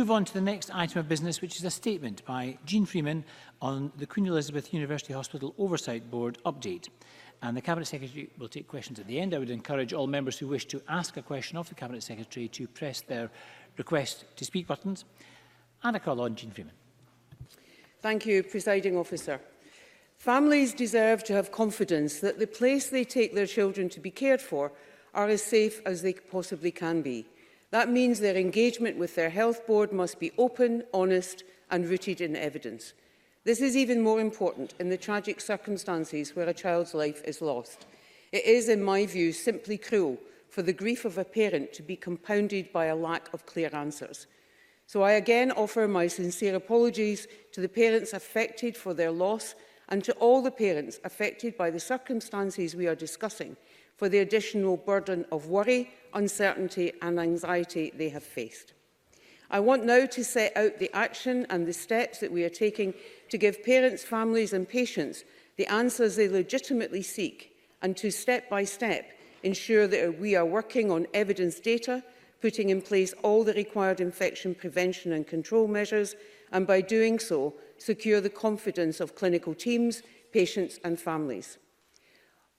move on to the next item of business, which is a statement by Jean Freeman on the Queen Elizabeth University Hospital Oversight Board update. And the Cabinet Secretary will take questions at the end. I would encourage all members who wish to ask a question of the Cabinet Secretary to press their request to speak buttons. And I call on Jean Freeman. Thank you, Presiding Officer. Families deserve to have confidence that the place they take their children to be cared for are as safe as they possibly can be. That means their engagement with their health board must be open, honest and rooted in evidence. This is even more important in the tragic circumstances where a child's life is lost. It is, in my view, simply cruel for the grief of a parent to be compounded by a lack of clear answers. So I again offer my sincere apologies to the parents affected for their loss and to all the parents affected by the circumstances we are discussing for the additional burden of worry, uncertainty and anxiety they have faced. I want now to set out the action and the steps that we are taking to give parents, families and patients the answers they legitimately seek and to step by step ensure that we are working on evidence data, putting in place all the required infection prevention and control measures and by doing so secure the confidence of clinical teams, patients and families.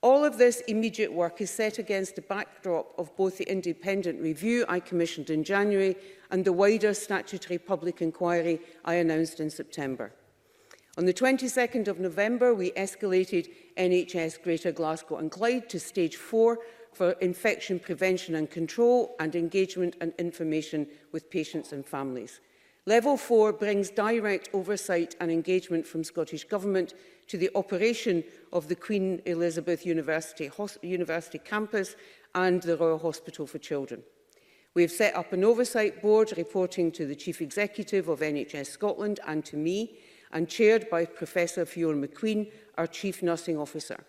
All of this immediate work is set against the backdrop of both the independent review I commissioned in January and the wider statutory public inquiry I announced in September. On the 22nd of November, we escalated NHS Greater Glasgow and Clyde to Stage 4 for infection prevention and control and engagement and information with patients and families. Level 4 brings direct oversight and engagement from Scottish Government to the operation of the Queen Elizabeth University campus and the Royal Hospital for Children. We have set up an oversight board reporting to the Chief Executive of NHS Scotland and to me, and chaired by Professor Fiona McQueen, our Chief Nursing Officer.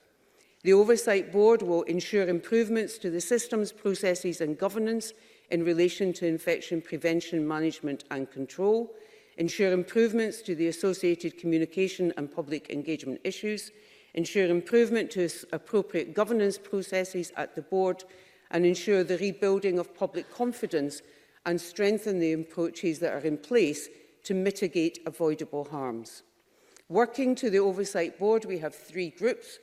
The Oversight Board will ensure improvements to the systems, processes and governance in relation to infection prevention, management and control, ensure improvements to the associated communication and public engagement issues, ensure improvement to appropriate governance processes at the board, and ensure the rebuilding of public confidence and strengthen the approaches that are in place to mitigate avoidable harms. Working to the Oversight Board, we have 3 groups.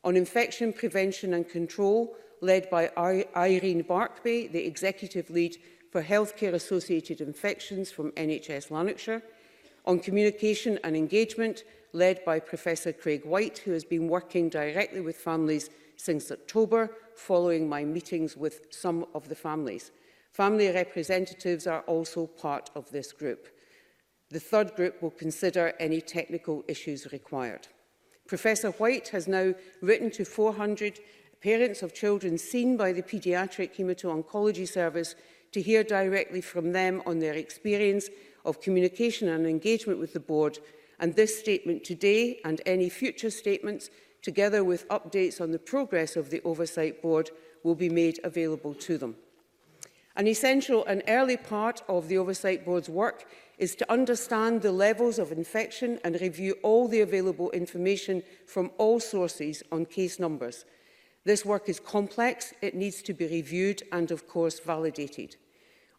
On infection prevention and control, led by Irene Barkby, the Executive Lead for Healthcare-Associated Infections from NHS Lanarkshire. On communication and engagement, led by Professor Craig White, who has been working directly with families since October, following my meetings with some of the families. Family representatives are also part of this group. The 3rd group will consider any technical issues required. Professor White has now written to 400 parents of children seen by the Paediatric Hemato-Oncology Service to hear directly from them on their experience of communication and engagement with the board, and this statement today and any future statements, together with updates on the progress of the Oversight Board, will be made available to them. An essential and early part of the Oversight Board's work is to understand the levels of infection and review all the available information from all sources on case numbers. This work is complex, it needs to be reviewed and, of course, validated.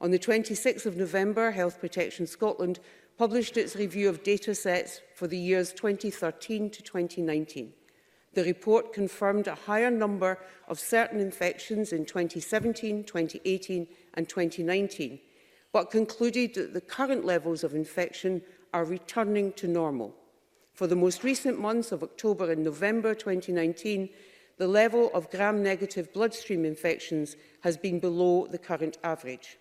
On the 26th of November, Health Protection Scotland published its review of data sets for the years 2013 to 2019. The report confirmed a higher number of certain infections in 2017, 2018 and 2019, but concluded that the current levels of infection are returning to normal. For the most recent months of October and November 2019, the level of gram-negative bloodstream infections has been below the current average.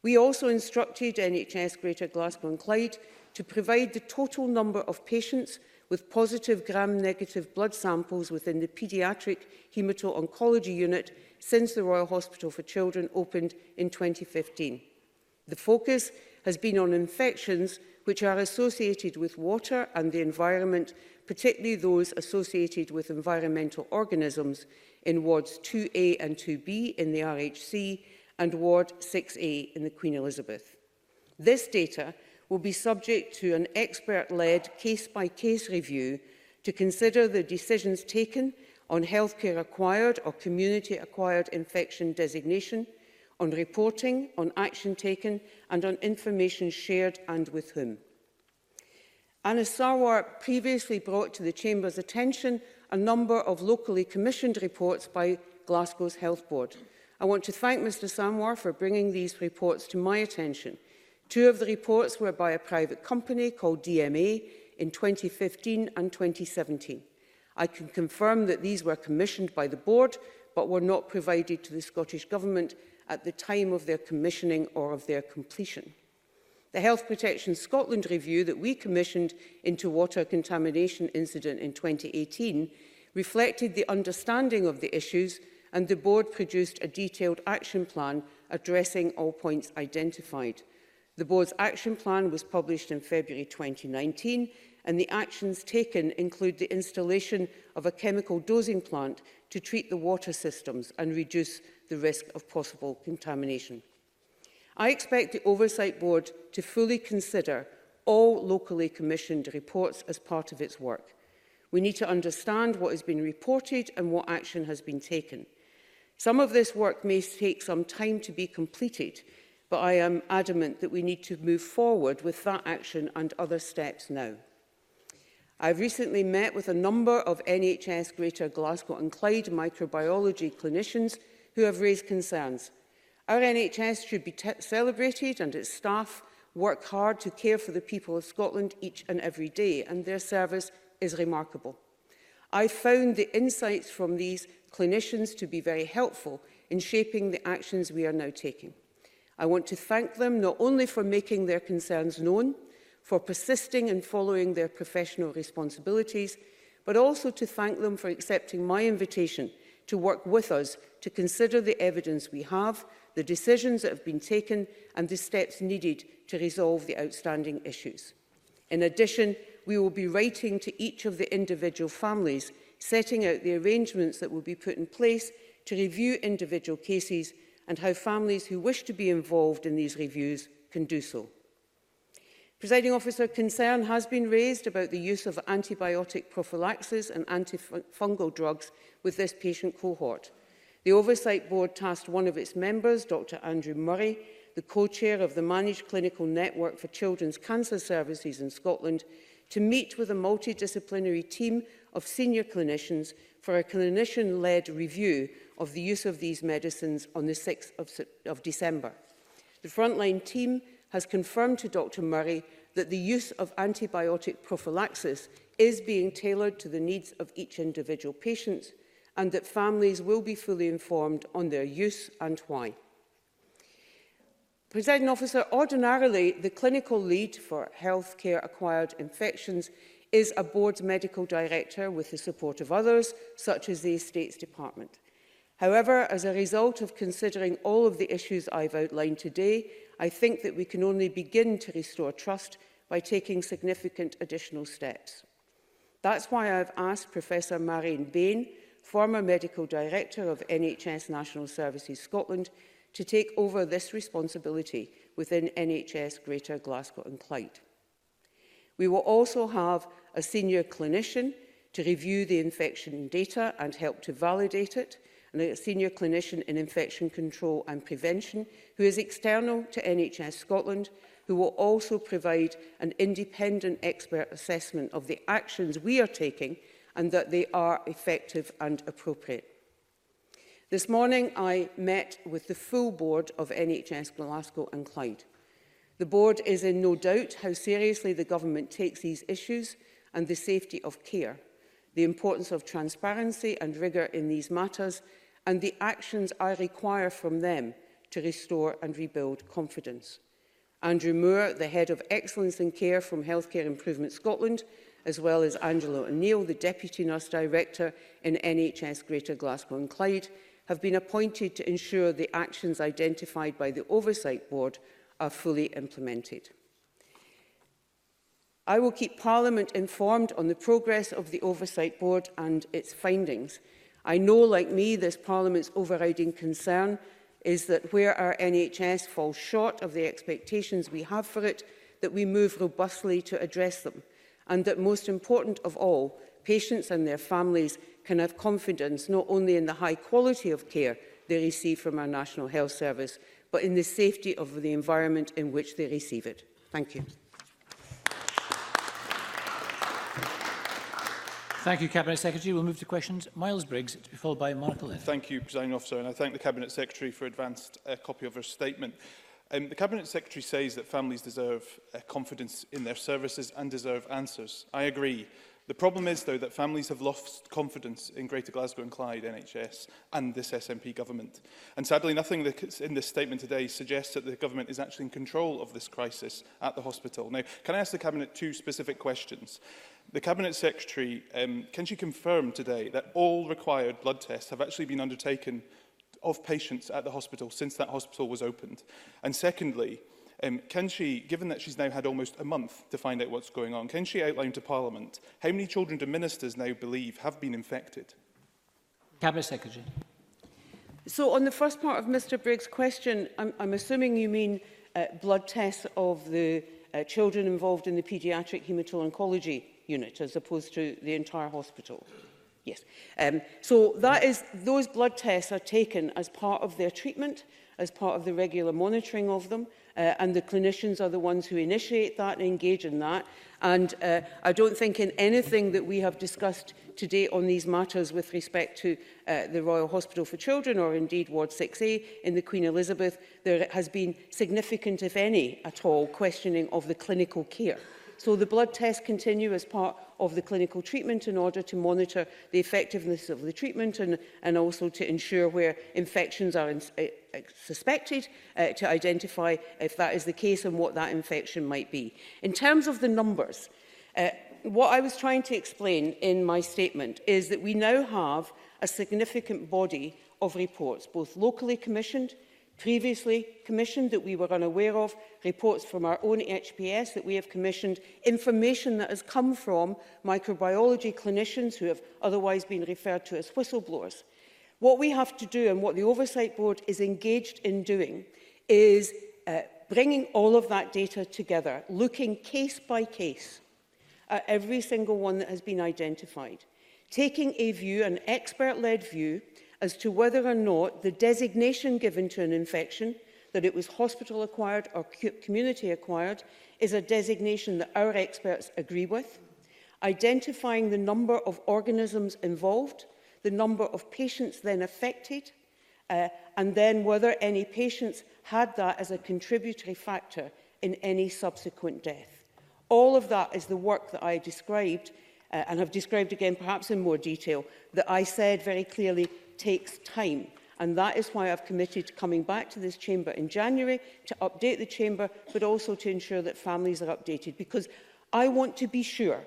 We also instructed NHS Greater Glasgow and Clyde to provide the total number of patients with positive gram-negative blood samples within the Paediatric Hemato-Oncology Unit since the Royal Hospital for Children opened in 2015. The focus has been on infections which are associated with water and the environment, particularly those associated with environmental organisms in wards 2A and 2B in the RHC and ward 6A in the Queen Elizabeth. This data will be subject to an expert-led case-by-case review to consider the decisions taken on healthcare-acquired or community-acquired infection designation, on reporting, on action taken and on information shared and with whom. Anna Sarwar previously brought to the Chamber's attention a number of locally commissioned reports by Glasgow's Health Board. I want to thank Mr Sarwar for bringing these reports to my attention. Two of the reports were by a private company called DMA in 2015 and 2017. I can confirm that these were commissioned by the board but were not provided to the Scottish Government at the time of their commissioning or of their completion. The Health Protection Scotland review that we commissioned into water contamination incident in 2018 reflected the understanding of the issues, and the board produced a detailed action plan addressing all points identified. The board's action plan was published in February 2019, and the actions taken include the installation of a chemical dosing plant to treat the water systems and reduce the risk of possible contamination. I expect the Oversight Board to fully consider all locally commissioned reports as part of its work. We need to understand what has been reported and what action has been taken. Some of this work may take some time to be completed, but I am adamant that we need to move forward with that action and other steps now. I've recently met with a number of NHS Greater Glasgow and Clyde microbiology clinicians who have raised concerns. Our NHS should be celebrated, and its staff work hard to care for the people of Scotland each and every day, and their service is remarkable. I found the insights from these clinicians to be very helpful in shaping the actions we are now taking. I want to thank them not only for making their concerns known, for persisting in following their professional responsibilities, but also to thank them for accepting my invitation to work with us to consider the evidence we have, the decisions that have been taken, and the steps needed to resolve the outstanding issues. In addition, we will be writing to each of the individual families, setting out the arrangements that will be put in place to review individual cases and how families who wish to be involved in these reviews can do so. Presiding Officer, concern has been raised about the use of antibiotic prophylaxis and antifungal drugs with this patient cohort. The Oversight Board tasked one of its members, Dr Andrew Murray, the co-chair of the Managed Clinical Network for Children's Cancer Services in Scotland, to meet with a multidisciplinary team of senior clinicians for a clinician-led review of the use of these medicines on the 6th of December. The frontline team has confirmed to Dr Murray that the use of antibiotic prophylaxis is being tailored to the needs of each individual patient, and that families will be fully informed on their use and why. Presiding Officer, ordinarily the clinical lead for healthcare acquired infections is a board's medical director with the support of others, such as the Estates Department. However, as a result of considering all of the issues I've outlined today, I think that we can only begin to restore trust by taking significant additional steps. That's why I've asked Professor Marion Bain, former Medical Director of NHS National Services Scotland, to take over this responsibility within NHS Greater Glasgow and Clyde. We will also have a senior clinician to review the infection data and help to validate it, and a senior clinician in infection control and prevention who is external to NHS Scotland, who will also provide an independent expert assessment of the actions we are taking and that they are effective and appropriate. This morning I met with the full board of NHS Glasgow and Clyde. The board is in no doubt how seriously the government takes these issues and the safety of care, the importance of transparency and rigour in these matters, and the actions I require from them to restore and rebuild confidence. Andrew Moore, the Head of Excellence in Care from Healthcare Improvement Scotland, as well as Angela O'Neill, the Deputy Nurse Director in NHS Greater Glasgow and Clyde, have been appointed to ensure the actions identified by the Oversight Board are fully implemented. I will keep Parliament informed on the progress of the Oversight Board and its findings. I know, like me, this Parliament's overriding concern is that where our NHS falls short of the expectations we have for it, that we move robustly to address them, and that, most important of all, patients and their families can have confidence not only in the high quality of care they receive from our National Health Service, but in the safety of the environment in which they receive it. Thank you. Thank you, Cabinet Secretary. We'll move to questions. Miles Briggs, to be followed by Monica Lynn. Thank you, Presiding Officer, and I thank the Cabinet Secretary for advanced copy of her statement. The Cabinet Secretary says that families deserve confidence in their services and deserve answers. I agree. The problem is, though, that families have lost confidence in Greater Glasgow and Clyde NHS and this SNP government. And sadly, nothing that's in this statement today suggests that the government is actually in control of this crisis at the hospital. Now, can I ask the Cabinet two specific questions? The Cabinet Secretary, can she confirm today that all required blood tests have actually been undertaken of patients at the hospital since that hospital was opened? And secondly, can she, given that she's now had almost a month to find out what's going on, can she outline to Parliament how many children do ministers now believe have been infected? Cabinet Secretary. So on the first part of Mr Briggs' question, I'm assuming you mean blood tests of the children involved in the paediatric haematology unit as opposed to the entire hospital. Yes. So those blood tests are taken as part of their treatment, as part of the regular monitoring of them, and the clinicians are the ones who initiate that and engage in that. And I don't think in anything that we have discussed today on these matters with respect to the Royal Hospital for Children or indeed Ward 6A in the Queen Elizabeth, there has been significant, if any at all, questioning of the clinical care. So the blood tests continue as part of the clinical treatment in order to monitor the effectiveness of the treatment and also to ensure where infections are suspected, to identify if that is the case and what that infection might be. In terms of the numbers, what I was trying to explain in my statement is that we now have a significant body of reports, both locally commissioned, previously commissioned that we were unaware of, reports from our own HPS that we have commissioned, information that has come from microbiology clinicians who have otherwise been referred to as whistleblowers. What we have to do and what the Oversight Board is engaged in doing is bringing all of that data together, looking case by case at every single one that has been identified, taking a view, an expert-led view, as to whether or not the designation given to an infection, that it was hospital-acquired or community-acquired, is a designation that our experts agree with, identifying the number of organisms involved, the number of patients then affected, and then whether any patients had that as a contributory factor in any subsequent death. All of that is the work that I described, and have described again perhaps in more detail, that I said very clearly takes time. And that is why I've committed to coming back to this chamber in January to update the chamber, but also to ensure that families are updated. Because I want to be sure,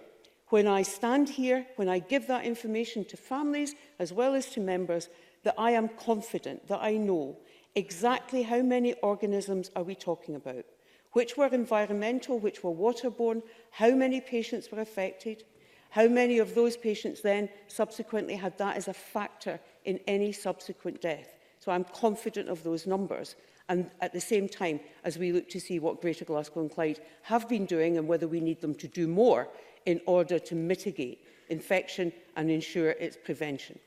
when I stand here, when I give that information to families as well as to members, that I am confident, that I know exactly how many organisms are we talking about, which were environmental, which were waterborne, how many patients were affected, how many of those patients then subsequently had that as a factor in any subsequent death. So I'm confident of those numbers. And at the same time, as we look to see what Greater Glasgow and Clyde have been doing and whether we need them to do more in order to mitigate infection and ensure its prevention.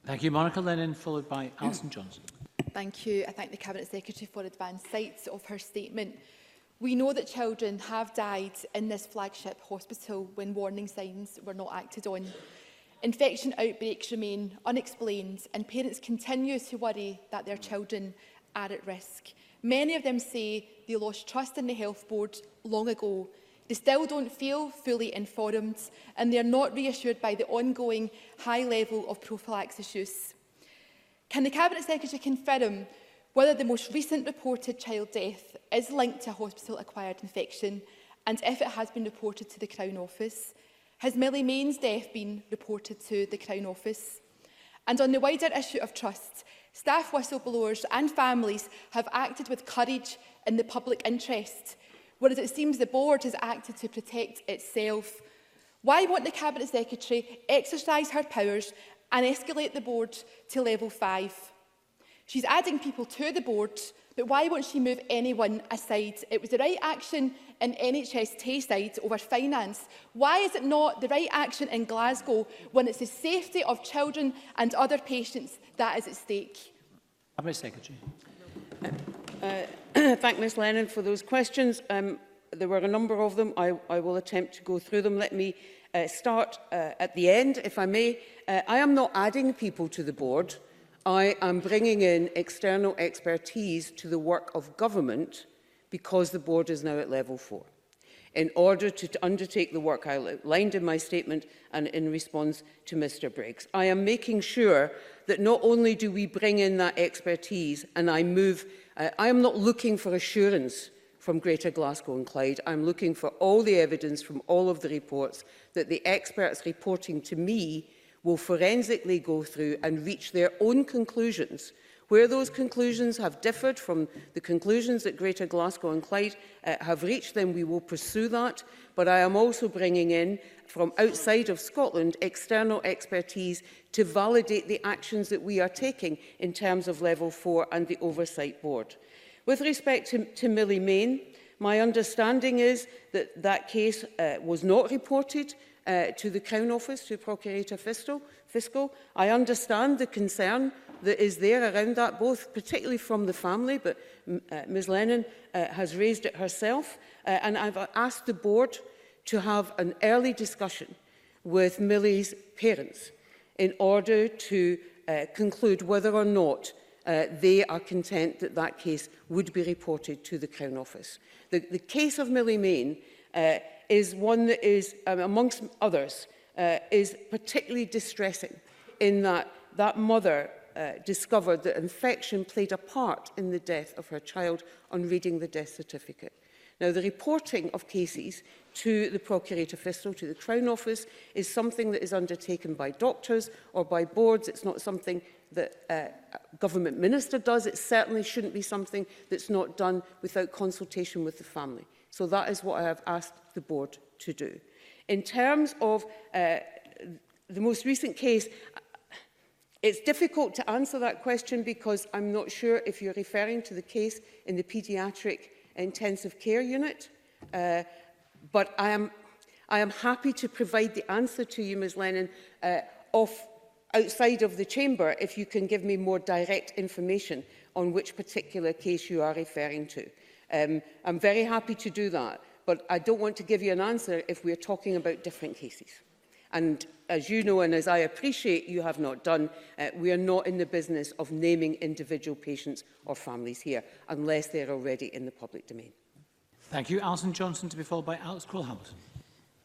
Thank you, Monica Lennon, followed by Alison Johnson. Thank you. I thank the Cabinet Secretary for advanced sights of her statement. We know that children have died in this flagship hospital when warning signs were not acted on. Infection outbreaks remain unexplained and parents continue to worry that their children are at risk. Many of them say they lost trust in the Health Board long ago. They still don't feel fully informed and they are not reassured by the ongoing high level of prophylaxis use. Can the Cabinet Secretary confirm whether the most recent reported child death is linked to a hospital-acquired infection and if it has been reported to the Crown Office? Has Millie Main's death been reported to the Crown Office? And on the wider issue of trust, staff whistleblowers and families have acted with courage in the public interest, whereas it seems the board has acted to protect itself. Why won't the Cabinet Secretary exercise her powers and escalate the board to level 5? She's adding people to the board, but why won't she move anyone aside? It was the right action in NHS Tayside over finance. Why is it not the right action in Glasgow when it's the safety of children and other patients that is at stake? Cabinet Secretary. Thank Ms Lennon for those questions. There were a number of them. I will attempt to go through them. Let me start at the end, if I may. I am not adding people to the board. I am bringing in external expertise to the work of government because the board is now at level 4. In order to undertake the work I outlined in my statement and in response to Mr Briggs, I am making sure that not only do we bring in that expertise and I am not looking for assurance from Greater Glasgow and Clyde. I'm looking for all the evidence from all of the reports that the experts reporting to me will forensically go through and reach their own conclusions. Where those conclusions have differed from the conclusions that Greater Glasgow and Clyde have reached, then we will pursue that. But I am also bringing in, from outside of Scotland, external expertise to validate the actions that we are taking in terms of Level 4 and the Oversight Board. With respect to Millie Main, my understanding is that that case was not reported to the Crown Office, to Procurator Fiscal. I understand the concern that is there around that, both particularly from the family, but Ms Lennon has raised it herself, and I've asked the board to have an early discussion with Millie's parents in order to conclude whether or not they are content that that case would be reported to the Crown Office. The case of Millie Main is one that is, amongst others, is particularly distressing in that that mother discovered that infection played a part in the death of her child on reading the death certificate. Now, the reporting of cases to the Procurator Fiscal, to the Crown Office, is something that is undertaken by doctors or by boards. It's not something that a government minister does. It certainly shouldn't be something that's not done without consultation with the family. So that is what I have asked the board to do. In terms of the most recent case, it's difficult to answer that question because I'm not sure if you're referring to the case in the paediatric intensive care unit, but I am happy to provide the answer to you, Ms Lennon, outside of the chamber if you can give me more direct information on which particular case you are referring to. I'm very happy to do that, but I don't want to give you an answer if we're talking about different cases. And as you know, and as I appreciate you have not done, we are not in the business of naming individual patients or families here, unless they're already in the public domain. Thank you. Alison Johnson, to be followed by Alex Cole-Hamilton.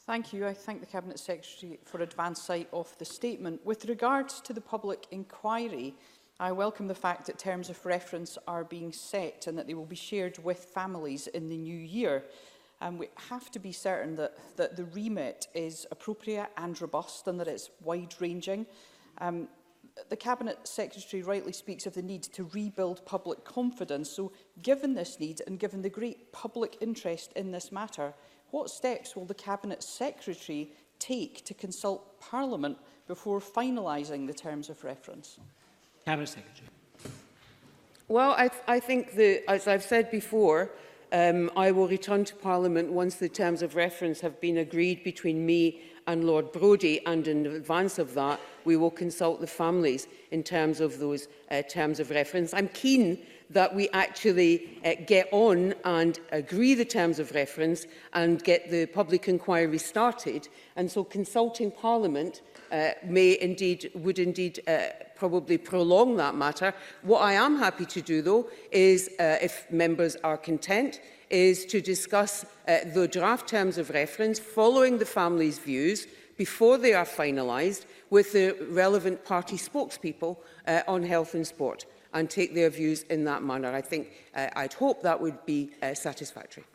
Thank you. I thank the Cabinet Secretary for advance sight of the statement. With regards to the public inquiry, I welcome the fact that terms of reference are being set and that they will be shared with families in the new year. We have to be certain that the remit is appropriate and robust and that it's wide-ranging. The Cabinet Secretary rightly speaks of the need to rebuild public confidence. So, given this need and given the great public interest in this matter, what steps will the Cabinet Secretary take to consult Parliament before finalising the terms of reference? Cabinet Secretary. Well, I think, as I've said before, I will return to Parliament once the terms of reference have been agreed between me and Lord Brodie, and in advance of that, we will consult the families in terms of those terms of reference. I'm keen that we actually get on and agree the terms of reference and get the public inquiry started, and so consulting Parliament would indeed probably prolong that matter. What I am happy to do, though, is, if members are content, is to discuss the draft terms of reference following the family's views before they are finalised with the relevant party spokespeople on health and sport and take their views in that manner. I think I'd hope that would be satisfactory.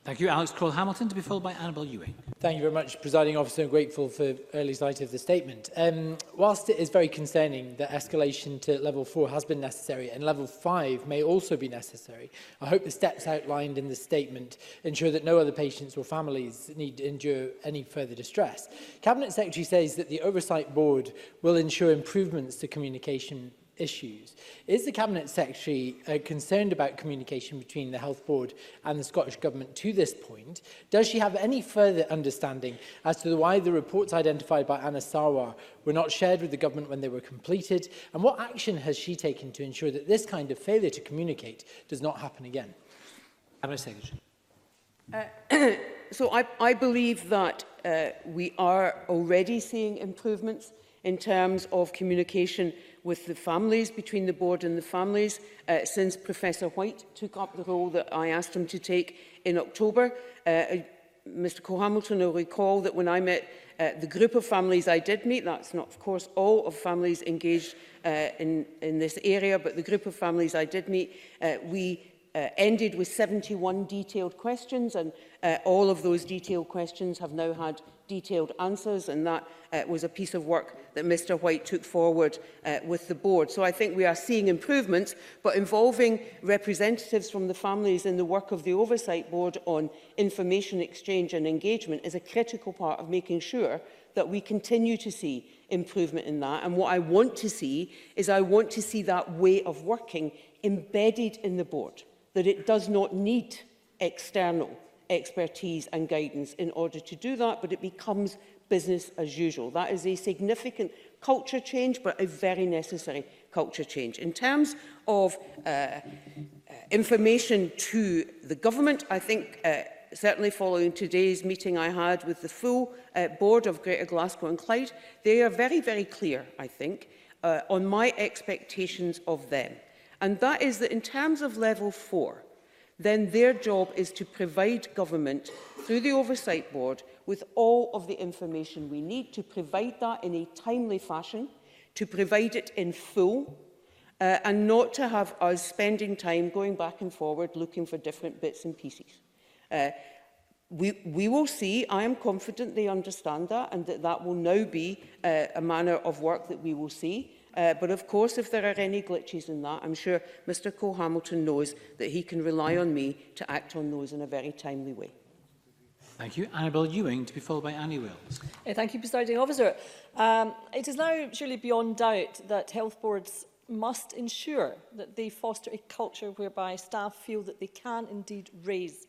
Thank you. Alex Cole-Hamilton, to be followed by Annabel Ewing. Thank you very much, Presiding Officer, and grateful for early sight of the statement. Whilst it is very concerning that escalation to level 4 has been necessary and level 5 may also be necessary, I hope the steps outlined in the statement ensure that no other patients or families need to endure any further distress. Cabinet Secretary says that the Oversight Board will ensure improvements to communication issues. Is the Cabinet Secretary concerned about communication between the Health Board and the Scottish Government to this point? Does she have any further understanding as to why the reports identified by Anna Sarwar were not shared with the Government when they were completed? And what action has she taken to ensure that this kind of failure to communicate does not happen again? Cabinet Secretary. So I believe that we are already seeing improvements in terms of communication with the families, between the board and the families, since Professor White took up the role that I asked him to take in October. Mr Cole-Hamilton will recall that when I met the group of families I did meet, that's not, of course, all of families engaged in this area, but the group of families I did meet, we ended with 71 detailed questions, and all of those detailed questions have now had detailed answers, and that was a piece of work that Mr White took forward with the board. So I think we are seeing improvements, but involving representatives from the families in the work of the Oversight Board on information exchange and engagement is a critical part of making sure that we continue to see improvement in that. And what I want to see is I want to see that way of working embedded in the board, that it does not need external expertise and guidance in order to do that, but it becomes business as usual. That is a significant culture change, but a very necessary culture change. In terms of information to the government, I think certainly following today's meeting I had with the full board of Greater Glasgow and Clyde, they are very, very clear, I think, on my expectations of them. And that is that in terms of level 4, then their job is to provide government through the Oversight Board with all of the information we need, to provide that in a timely fashion, to provide it in full, and not to have us spending time going back and forward looking for different bits and pieces. We will see. I am confident they understand that, and that will now be a manner of work that we will see. But of course, if there are any glitches in that, I'm sure Mr Cole-Hamilton knows that he can rely on me to act on those in a very timely way. Thank you. Annabel Ewing, to be followed by Annie Wills. Thank you, Presiding Officer. It is now surely beyond doubt that health boards must ensure that they foster a culture whereby staff feel that they can indeed raise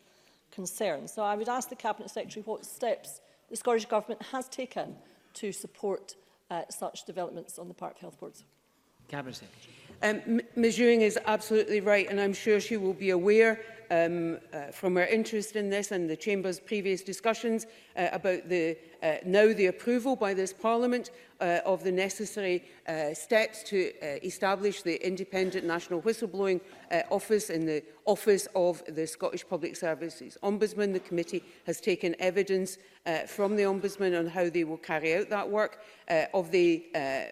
concerns. So I would ask the Cabinet Secretary what steps the Scottish Government has taken to support such developments on the part of health boards. Cabinet Secretary. Ms Ewing is absolutely right, and I'm sure she will be aware from her interest in this and the Chamber's previous discussions about now the approval by this Parliament of the necessary steps to establish the Independent National Whistleblowing Office in the Office of the Scottish Public Services Ombudsman. The committee has taken evidence from the Ombudsman on how they will carry out that work.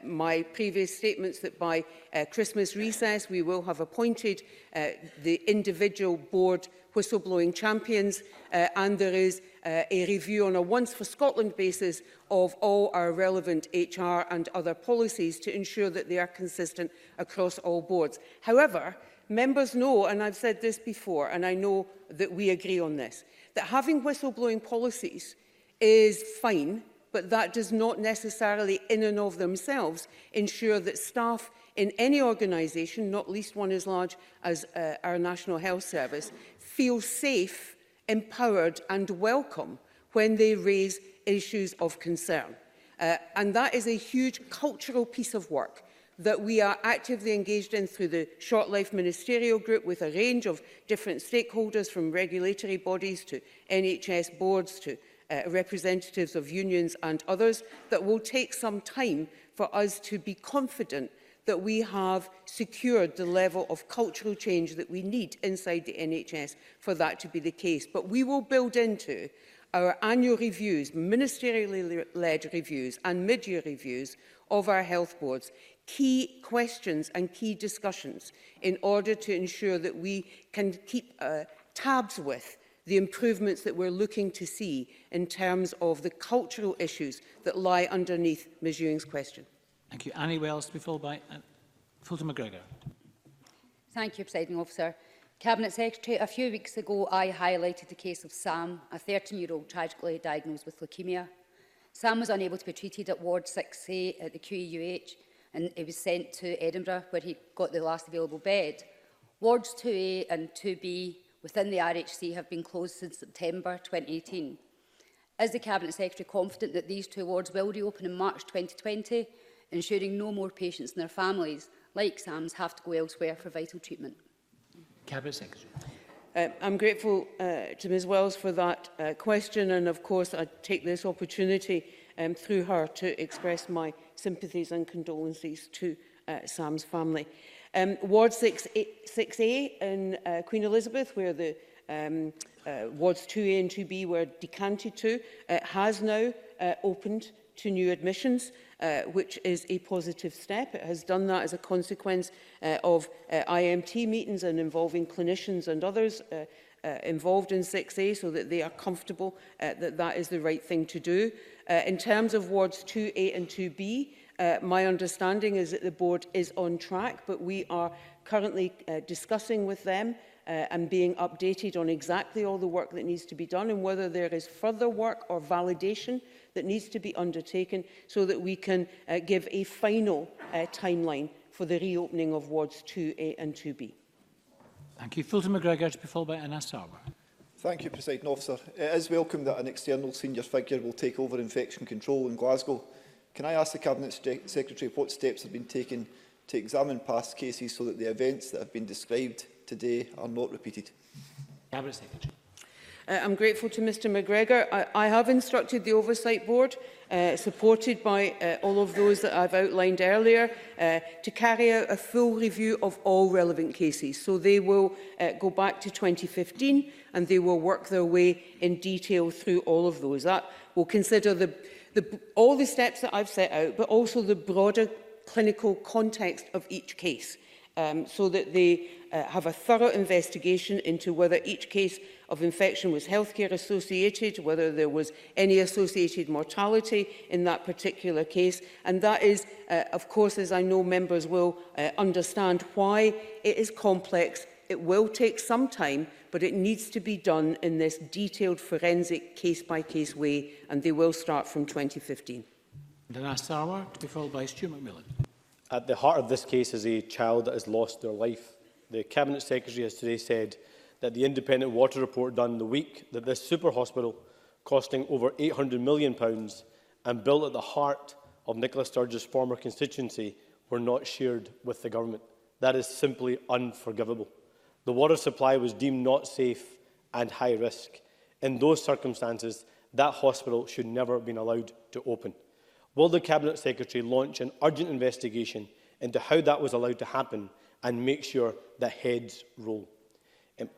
My previous statements that by Christmas recess we will have appointed the individual board whistleblowing champions, and there is a review on a once for Scotland basis of all our relevant HR and other policies to ensure that they are consistent across all boards. However, members know, and I've said this before, and I know that we agree on this, that having whistleblowing policies is fine, but that does not necessarily in and of themselves ensure that staff in any organisation, not least one as large as our National Health Service, feel safe, empowered and welcome when they raise issues of concern. And that is a huge cultural piece of work that we are actively engaged in through the Short Life Ministerial Group with a range of different stakeholders, from regulatory bodies to NHS boards to representatives of unions and others, that will take some time for us to be confident that we have secured the level of cultural change that we need inside the NHS for that to be the case. But we will build into our annual reviews, ministerially led reviews and mid-year reviews of our health boards, key questions and key discussions in order to ensure that we can keep tabs with the improvements that we're looking to see in terms of the cultural issues that lie underneath Ms Ewing's question. Thank you. Annie Wells, to be followed by Fulton McGregor. Thank you, Presiding Officer. Cabinet Secretary, a few weeks ago I highlighted the case of Sam, a 13-year-old tragically diagnosed with leukaemia. Sam was unable to be treated at Ward 6A at the QEUH and he was sent to Edinburgh, where he got the last available bed. Wards 2A and 2B within the RHC have been closed since September 2018. Is the Cabinet Secretary confident that these two wards will reopen in March 2020, ensuring no more patients and their families, like Sam's, have to go elsewhere for vital treatment? Cabinet Secretary. I'm grateful to Ms Wells for that question, and of course I take this opportunity through her to express my sympathies and condolences to Sam's family. Ward 6A in Queen Elizabeth, where the wards 2A and 2B were decanted to, has now opened to new admissions, which is a positive step. It has done that as a consequence of IMT meetings and involving clinicians and others involved in 6A, so that they are comfortable that that is the right thing to do. In terms of wards 2A and 2B, my understanding is that the board is on track, but we are currently discussing with them and being updated on exactly all the work that needs to be done and whether there is further work or validation that needs to be undertaken so that we can give a final timeline for the reopening of wards 2A and 2B. Thank you. Fulton McGregor to be followed by Anna Sarwar. Thank you, Presiding Officer. It is welcome that an external senior figure will take over infection control in Glasgow. Can I ask the Cabinet Secretary what steps have been taken to examine past cases so that the events that have been described today are not repeated? Cabinet Secretary. I'm grateful to Mr McGregor. I have instructed the Oversight Board, supported by all of those that I've outlined earlier, to carry out a full review of all relevant cases. So they will go back to 2015 and they will work their way in detail through all of those. That will consider all the steps that I've set out, but also the broader clinical context of each case, so that they have a thorough investigation into whether each case of infection was healthcare associated, whether there was any associated mortality in that particular case. And that is, of course, as I know members will understand, why it is complex. It will take some time, but it needs to be done in this detailed forensic case-by-case way, and they will start from 2015. Anna Sarwar to be followed by Stuart McMillan. At the heart of this case is a child that has lost their life. The Cabinet Secretary has today said that the independent water report done the week that this super hospital, costing over £800 million and built at the heart of Nicola Sturge's former constituency, were not shared with the government. That is simply unforgivable. The water supply was deemed not safe and high risk. In those circumstances, that hospital should never have been allowed to open. Will the Cabinet Secretary launch an urgent investigation into how that was allowed to happen and make sure that heads roll?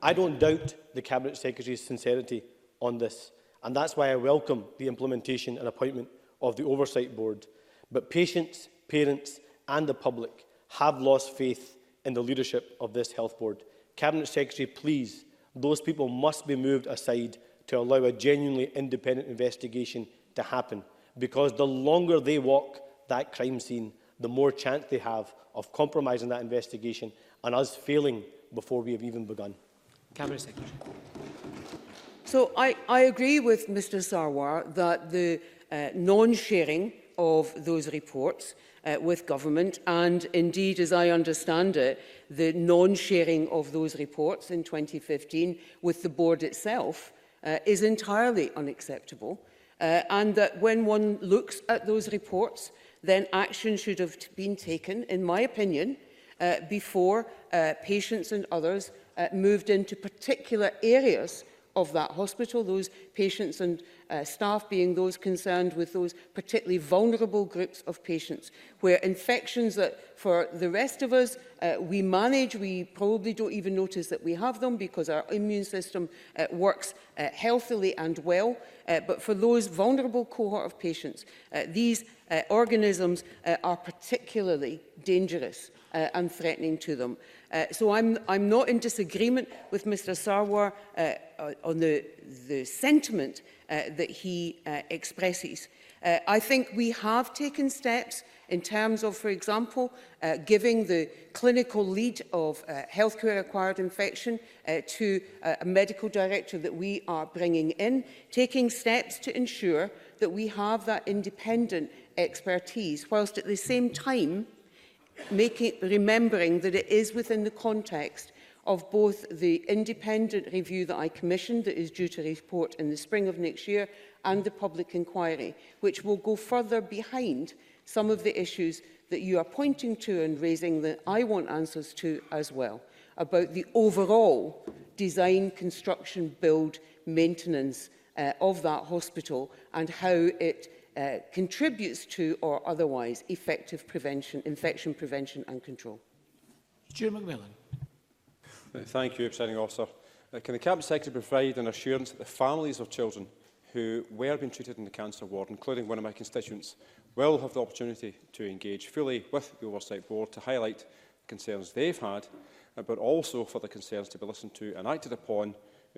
I don't doubt the Cabinet Secretary's sincerity on this, and that's why I welcome the implementation and appointment of the Oversight Board. But patients, parents and the public have lost faith in the leadership of this health board. Cabinet Secretary, please, those people must be moved aside to allow a genuinely independent investigation to happen, because the longer they walk that crime scene, the more chance they have of compromising that investigation and us failing before we have even begun. Cabinet Secretary. So I agree with Mr Sarwar that the non-sharing of those reports with government, and indeed, as I understand it, the non-sharing of those reports in 2015 with the board itself is entirely unacceptable, and that when one looks at those reports, then action should have been taken, in my opinion, before patients and others moved into particular areas of that hospital, those patients and staff being those concerned with those particularly vulnerable groups of patients, where infections that for the rest of us we manage, we probably don't even notice that we have them because our immune system works healthily and well, but for those vulnerable cohort of patients, these organisms are particularly dangerous and threatening to them. So I'm not in disagreement with Mr Sarwar on the sentiment that he expresses. I think we have taken steps in terms of, for example, giving the clinical lead of healthcare-acquired infection to a medical director that we are bringing in, taking steps to ensure that we have that independent expertise, whilst at the same time remembering that it is within the context of both the independent review that I commissioned that is due to report in the spring of next year and the public inquiry, which will go further behind some of the issues that you are pointing to and raising that I want answers to as well, about the overall design, construction, build, maintenance of that hospital and how it contributes to or otherwise effective prevention, infection prevention and control. Stuart McMillan. Thank you, Presiding Officer. Can the Cabinet Secretary provide an assurance that the families of children who were being treated in the cancer ward, including one of my constituents, will have the opportunity to engage fully with the Oversight Board to highlight the concerns they've had, but also for the concerns to be listened to and acted upon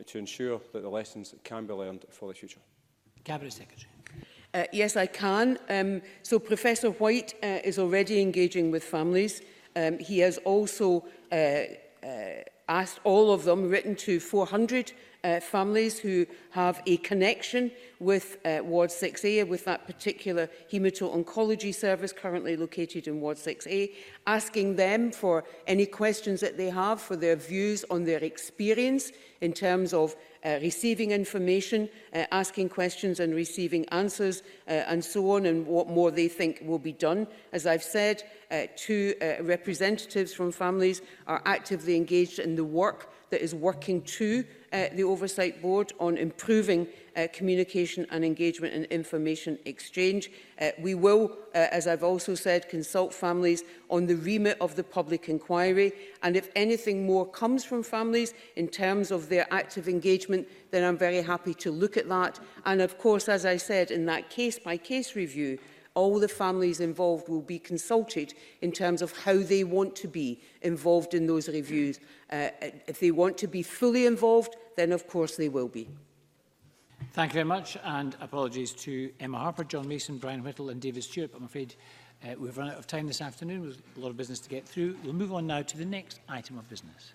to ensure that the lessons can be learned for the future? Cabinet Secretary. Yes, I can. So Professor White is already engaging with families. He has also asked all of them, written to 400 families who have a connection with Ward 6A, with that particular hemato-oncology service currently located in Ward 6A, asking them for any questions that they have, for their views on their experience in terms of receiving information, asking questions and receiving answers, and so on, and what more they think will be done. As I've said, two representatives from families are actively engaged in the work that is working to the Oversight Board on improving communication and engagement and information exchange. We will, as I've also said, consult families on the remit of the public inquiry, and if anything more comes from families in terms of their active engagement, then I'm very happy to look at that. And of course, as I said, in that case-by-case review, all the families involved will be consulted in terms of how they want to be involved in those reviews. If they want to be fully involved, then of course they will be. Thank you very much, and apologies to Emma Harper, John Mason, Brian Whittle and David Stewart. I'm afraid we've run out of time this afternoon with a lot of business to get through. We'll move on now to the next item of business.